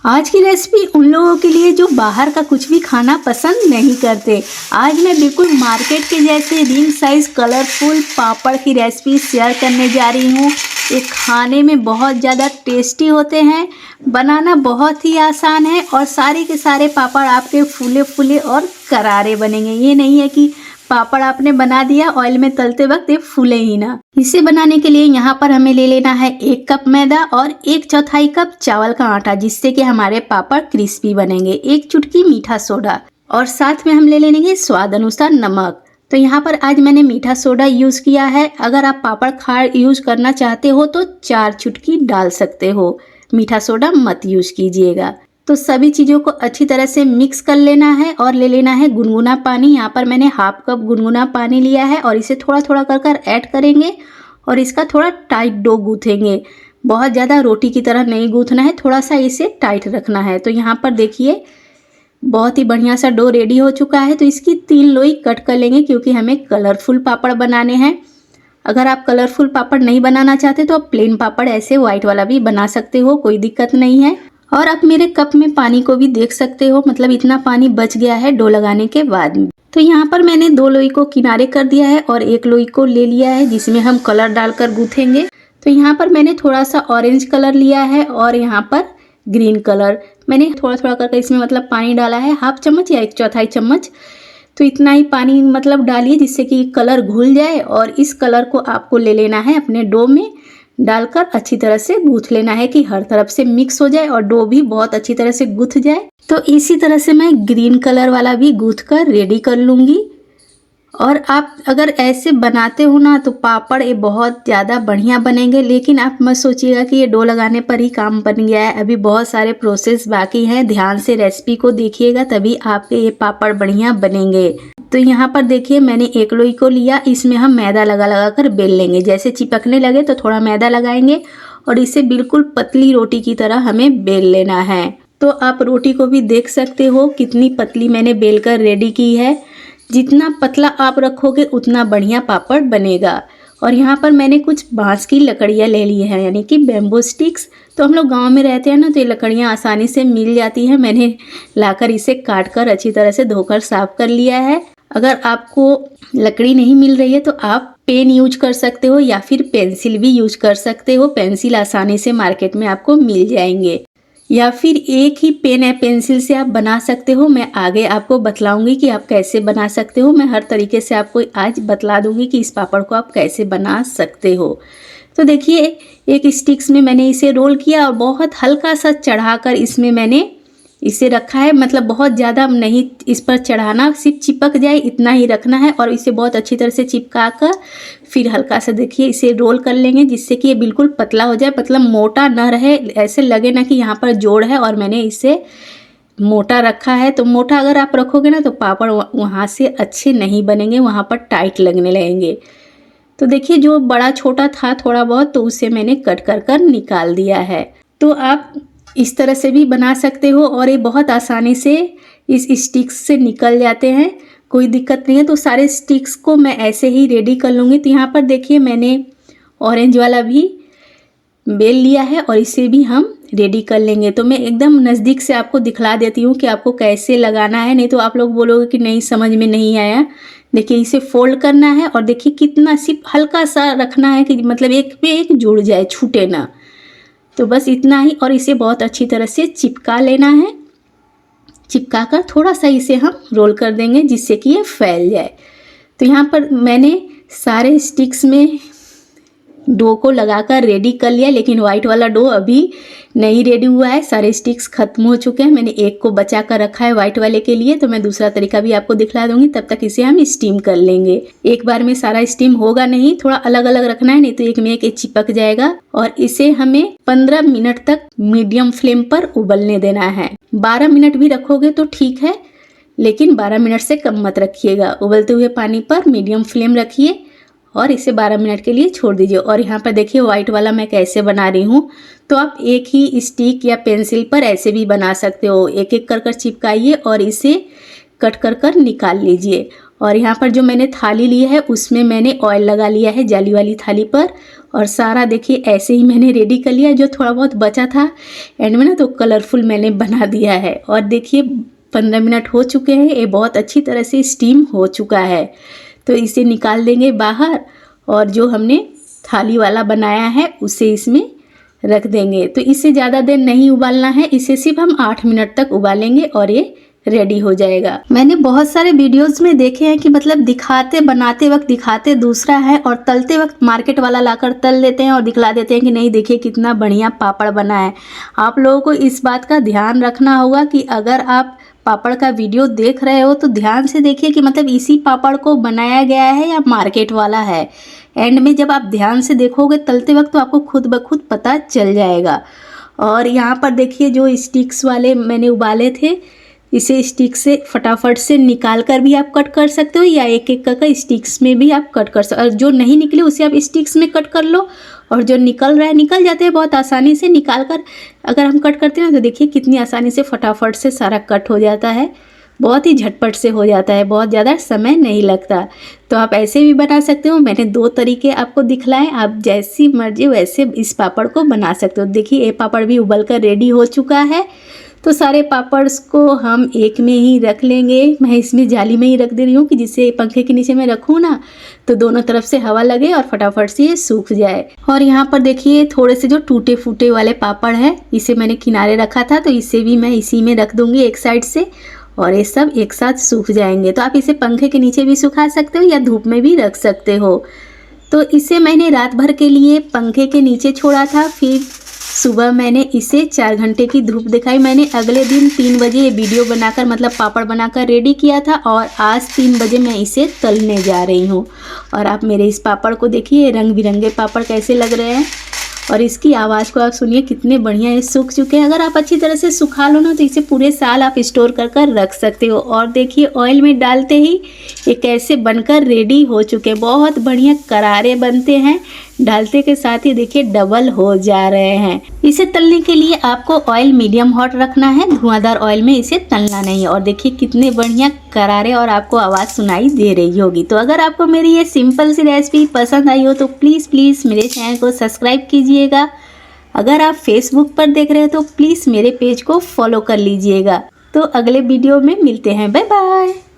आज की रेसिपी उन लोगों के लिए जो बाहर का कुछ भी खाना पसंद नहीं करते। आज मैं बिल्कुल मार्केट के जैसे रिंग साइज कलरफुल पापड़ की रेसिपी शेयर करने जा रही हूँ। ये खाने में बहुत ज़्यादा टेस्टी होते हैं, बनाना बहुत ही आसान है और सारे के सारे पापड़ आपके फूले फूले और करारे बनेंगे। ये नहीं है कि पापड़ आपने बना दिया ऑयल में तलते वक्त ये फूले ही ना। इसे बनाने के लिए यहाँ पर हमें ले लेना है 1 कप मैदा और 1/4 कप चावल का आटा, जिससे कि हमारे पापड़ क्रिस्पी बनेंगे। 1 चुटकी मीठा सोडा और साथ में हम ले लेंगे स्वाद अनुसार नमक। तो यहाँ पर आज मैंने मीठा सोडा यूज किया है। अगर आप पापड़ खार यूज करना चाहते हो तो 4 चुटकी डाल सकते हो, मीठा सोडा मत यूज कीजिएगा। तो सभी चीज़ों को अच्छी तरह से मिक्स कर लेना है और ले लेना है गुनगुना पानी। यहाँ पर मैंने 1/2 कप गुनगुना पानी लिया है और इसे थोड़ा थोड़ा कर ऐड करेंगे और इसका थोड़ा टाइट डो गूँथेंगे। बहुत ज़्यादा रोटी की तरह नहीं गूँथना है, थोड़ा सा इसे टाइट रखना है। तो यहाँ पर देखिए बहुत ही बढ़िया सा डो रेडी हो चुका है। तो इसकी 3 लोई कट कर लेंगे क्योंकि हमें कलरफुल पापड़ बनाने हैं। अगर आप कलरफुल पापड़ नहीं बनाना चाहते तो आप प्लेन पापड़ ऐसे व्हाइट वाला भी बना सकते हो, कोई दिक्कत नहीं है। और आप मेरे कप में पानी को भी देख सकते हो, मतलब इतना पानी बच गया है डो लगाने के बाद में। तो यहाँ पर मैंने 2 लोई को किनारे कर दिया है और 1 लोई को ले लिया है जिसमें हम कलर डालकर गूँथेंगे। तो यहाँ पर मैंने थोड़ा सा ऑरेंज कलर लिया है और यहाँ पर ग्रीन कलर मैंने थोड़ा थोड़ा करके इसमें मतलब पानी डाला है, 1/2 चम्मच या 1/4 चम्मच। तो इतना ही पानी मतलब डालिए जिससे कि कलर घुल जाए और इस कलर को आपको ले लेना है अपने डो में डालकर अच्छी तरह से गूँथ लेना है कि हर तरफ से मिक्स हो जाए और डो भी बहुत अच्छी तरह से गूँथ जाए। तो इसी तरह से मैं ग्रीन कलर वाला भी गूँथ कर रेडी कर लूँगी। और आप अगर ऐसे बनाते हो ना तो पापड़ ये बहुत ज़्यादा बढ़िया बनेंगे। लेकिन आप मत सोचिएगा कि ये डो लगाने पर ही काम बन गया है, अभी बहुत सारे प्रोसेस बाकी हैं। ध्यान से रेसिपी को देखिएगा तभी आपके ये पापड़ बढ़िया बनेंगे। तो यहाँ पर देखिए मैंने 1 लोई को लिया, इसमें हम मैदा लगा लगा कर बेल लेंगे। जैसे चिपकने लगे तो थोड़ा मैदा लगाएंगे और इसे बिल्कुल पतली रोटी की तरह हमें बेल लेना है। तो आप रोटी को भी देख सकते हो कितनी पतली मैंने बेल कर रेडी की है। जितना पतला आप रखोगे उतना बढ़िया पापड़ बनेगा। और यहाँ पर मैंने कुछ बांस की लकड़ियाँ ले ली हैं, यानी कि बैम्बू स्टिक्स। तो हम लोग गांव में रहते हैं ना, तो ये लकड़ियाँ आसानी से मिल जाती हैं। मैंने लाकर इसे काट कर अच्छी तरह से धोकर साफ कर लिया है। अगर आपको लकड़ी नहीं मिल रही है तो आप पेन यूज कर सकते हो या फिर पेंसिल भी यूज कर सकते हो। पेंसिल आसानी से मार्केट में आपको मिल जाएंगे या फिर एक ही पेन या पेंसिल से आप बना सकते हो। मैं आगे आपको बतलाऊंगी कि आप कैसे बना सकते हो। मैं हर तरीके से आपको आज बतला दूंगी कि इस पापड़ को आप कैसे बना सकते हो। तो देखिए एक स्टिक्स में मैंने इसे रोल किया और बहुत हल्का सा चढ़ाकर इसमें मैंने इसे रखा है। मतलब बहुत ज़्यादा नहीं इस पर चढ़ाना, सिर्फ चिपक जाए इतना ही रखना है। और इसे बहुत अच्छी तरह से चिपका कर फिर हल्का सा देखिए इसे रोल कर लेंगे जिससे कि ये बिल्कुल पतला हो जाए, मतलब मोटा ना रहे, ऐसे लगे ना कि यहाँ पर जोड़ है और मैंने इसे मोटा रखा है। तो मोटा अगर आप रखोगे ना तो पापड़ वहाँ से अच्छे नहीं बनेंगे, वहाँ पर टाइट लगने लगेंगे। तो देखिए जो बड़ा छोटा था थोड़ा बहुत तो उसे मैंने कट कर कर निकाल दिया है। तो आप इस तरह से भी बना सकते हो और ये बहुत आसानी से इस स्टिक्स से निकल जाते हैं, कोई दिक्कत नहीं है। तो सारे स्टिक्स को मैं ऐसे ही रेडी कर लूँगी। तो यहाँ पर देखिए मैंने ऑरेंज वाला भी बेल लिया है और इसे भी हम रेडी कर लेंगे। तो मैं एकदम नज़दीक से आपको दिखला देती हूँ कि आपको कैसे लगाना है, नहीं तो आप लोग बोलोगे कि नहीं समझ में नहीं आया। देखिए इसे फोल्ड करना है और देखिए कितना सिर्फ हल्का सा रखना है कि मतलब एक पे एक जुड़ जाए, छूटे ना। तो बस इतना ही और इसे बहुत अच्छी तरह से चिपका लेना है। चिपका कर थोड़ा सा इसे हम रोल कर देंगे जिससे कि ये फैल जाए। तो यहाँ पर मैंने सारे स्टिक्स में डो को लगाकर रेडी कर लिया, लेकिन वाइट वाला डो अभी नहीं रेडी हुआ है। सारे स्टिक्स खत्म हो चुके हैं, मैंने एक को बचा कर रखा है वाइट वाले के लिए। तो मैं दूसरा तरीका भी आपको दिखला दूंगी, तब तक इसे हम स्टीम कर लेंगे। एक बार में सारा स्टीम होगा नहीं, थोड़ा अलग अलग रखना है, नहीं तो एक में एक चिपक जाएगा। और इसे हमें 15 मिनट तक मीडियम फ्लेम पर उबलने देना है। 12 मिनट भी रखोगे तो ठीक है, लेकिन 12 मिनट से कम मत रखिएगा। उबलते हुए पानी पर मीडियम फ्लेम रखिए और इसे 12 मिनट के लिए छोड़ दीजिए। और यहाँ पर देखिए व्हाइट वाला मैं कैसे बना रही हूँ। तो आप एक ही स्टिक या पेंसिल पर ऐसे भी बना सकते हो, एक एक कर चिपकाइए और इसे कट कर कर निकाल लीजिए। और यहाँ पर जो मैंने थाली ली है उसमें मैंने ऑयल लगा लिया है जाली वाली थाली पर, और सारा देखिए ऐसे ही मैंने रेडी कर लिया। जो थोड़ा बहुत बचा था एंड में ना तो कलरफुल मैंने बना दिया है। और देखिए 15 मिनट हो चुके हैं, ये बहुत अच्छी तरह से स्टीम हो चुका है। तो इसे निकाल देंगे बाहर और जो हमने थाली वाला बनाया है उसे इसमें रख देंगे। तो इसे ज़्यादा देर नहीं उबालना है, इसे सिर्फ हम 8 मिनट तक उबालेंगे और ये रेडी हो जाएगा। मैंने बहुत सारे वीडियोस में देखे हैं कि मतलब दिखाते बनाते वक्त दिखाते दूसरा है और तलते वक्त मार्केट वाला लाकर तल देते हैं और दिखला देते हैं कि नहीं देखिए कितना बढ़िया पापड़ बना है। आप लोगों को इस बात का ध्यान रखना होगा कि अगर आप पापड़ का वीडियो देख रहे हो तो ध्यान से देखिए कि मतलब इसी पापड़ को बनाया गया है या मार्केट वाला है। एंड में जब आप ध्यान से देखोगे तलते वक्त तो आपको खुद ब खुद पता चल जाएगा। और यहाँ पर देखिए जो स्टिक्स वाले मैंने उबाले थे, इसे स्टिक से फटाफट से निकाल कर भी आप कट कर सकते हो या एक एक करके स्टिक्स में भी आप कट कर सकते हो। और जो नहीं निकले उसे आप स्टिक्स में कट कर लो, और जो निकल रहा है निकल जाते हैं बहुत आसानी से। निकाल कर अगर हम कट करते हैं तो देखिए कितनी आसानी से फटाफट से सारा कट हो जाता है, बहुत ही झटपट से हो जाता है, बहुत ज़्यादा समय नहीं लगता। तो आप ऐसे भी बना सकते हो। मैंने 2 तरीके आपको दिखलाए, आप जैसी मर्जी वैसे इस पापड़ को बना सकते हो। देखिए ये पापड़ भी उबल कर रेडी हो चुका है। तो सारे पापड़्स को हम एक में ही रख लेंगे। मैं इसमें जाली में ही रख दे रही हूँ कि जिससे पंखे के नीचे मैं रखूँ ना तो दोनों तरफ से हवा लगे और फटाफट से ये सूख जाए। और यहाँ पर देखिए थोड़े से जो टूटे फूटे वाले पापड़ है इसे मैंने किनारे रखा था, तो इसे भी मैं इसी में रख दूँगी एक साइड से, और ये सब एक साथ सूख जाएंगे। तो आप इसे पंखे के नीचे भी सुखा सकते हो या धूप में भी रख सकते हो। तो इसे मैंने रात भर के लिए पंखे के नीचे छोड़ा था, फिर सुबह मैंने इसे 4 घंटे की धूप दिखाई। मैंने अगले दिन 3 बजे ये वीडियो बनाकर मतलब पापड़ बनाकर रेडी किया था और आज 3 बजे मैं इसे तलने जा रही हूँ। और आप मेरे इस पापड़ को देखिए, रंग बिरंगे पापड़ कैसे लग रहे हैं और इसकी आवाज़ को आप सुनिए कितने बढ़िया ये सूख चुके हैं। अगर आप अच्छी तरह से सुखा लो ना तो इसे पूरे साल आप स्टोर कर कर रख सकते हो। और देखिए ऑयल में डालते ही ये कैसे बनकर रेडी हो चुके हैं, बहुत बढ़िया करारे बनते हैं। डालते के साथ ही देखिए डबल हो जा रहे हैं। इसे तलने के लिए आपको ऑयल मीडियम हॉट रखना है, धुआंधार ऑयल में इसे तलना नहीं है। और देखिए कितने बढ़िया करारे और आपको आवाज़ सुनाई दे रही होगी। तो अगर आपको मेरी ये सिंपल सी रेसिपी पसंद आई हो तो प्लीज़ मेरे चैनल को सब्सक्राइब कीजिएगा। अगर आप फेसबुक पर देख रहे हो तो प्लीज़ मेरे पेज को फॉलो कर लीजिएगा। तो अगले वीडियो में मिलते हैं, बाय बाय।